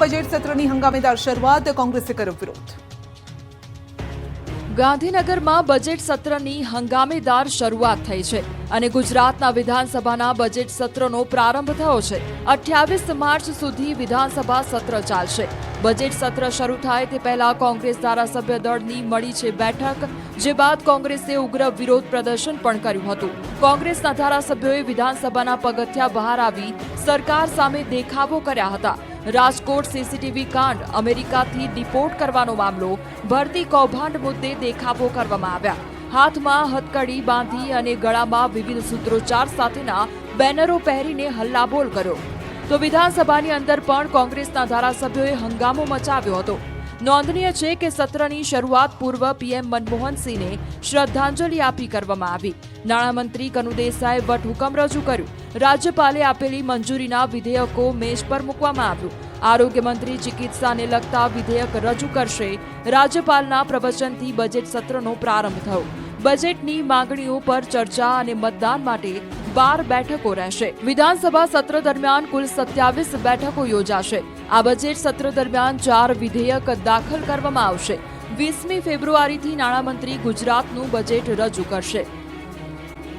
Budget સત્રની હંગામેદાર શરૂઆત, કોંગ્રેસે કર્યો વિરોધ. ગાંધીનગરમાં બજેટ સત્રની હંગામેદાર શરૂઆત થઈ છે અને ગુજરાતના વિધાનસભાના બજેટ સત્રનો પ્રારંભ થયો છે. 28 માર્ચ સુધી વિધાનસભા સત્ર ચાલશે. બજેટ સત્ર શરૂ થાય તે પહેલા કોંગ્રેસ ધારાસભ્ય દળની મળી છે બેઠક, જે બાદ કોંગ્રેસે ઉગ્ર વિરોધ પ્રદર્શન પણ કર્યું હતું. કોંગ્રેસના ધારાસભ્યોએ વિધાનસભાના પગથિયા બહાર આવી સરકાર સામે દેખાવો કર્યા હતા. રાજકોટ સીસીટીવી કાંડ, અમેરિકાથી ડિપોર્ટ કરવાનો મામલો, ભરતી કૌભાંડ મુદ્દે દેખાવો કરવામાં આવ્યા. હાથમાં હથકડી બાંધી અને ગળામાં વિવિધ સૂત્રોચ્ચાર સાથેના બેનરો પહેરીને હલ્લાબોલ કર્યો. તો વિધાનસભાની અંદર પણ કોંગ્રેસના ધારાસભ્યોએ હંગામો મચાવ્યો હતો. નોંધનીય છે કે સત્રની શરૂઆત પૂર્વ પીએમ મનમોહનસિંહને શ્રદ્ધાંજલિ આપી કરવામાં આવી. નાણામંત્રી કનુ દેસાઈએ વટહુકમ રજૂ કર્યું. રાજ્યપાલે આપેલી મંજૂરીના વિધેયકો મેજ પર મૂકવામાં આવ્યું. આરોગ્ય મંત્રી ચિકિત્સાને લગતા વિધેયક રજૂ કરશે. રાજ્યપાલના પ્રવચનથી બજેટ સત્રનો પ્રારંભ થયો. બજેટની માંગણીઓ પર ચર્ચા અને મતદાન માટે 12 બેઠકો રહેશે. વિધાનસભા સત્ર દરમિયાન કુલ 27 બેઠકો યોજાશે. આ બજેટ સત્ર દરમિયાન 4 વિધેયક દાખલ કરવામાં આવશે. 20મી ફેબ્રુઆરીથી નાણામંત્રી ગુજરાતનું બજેટ રજૂ કરશે.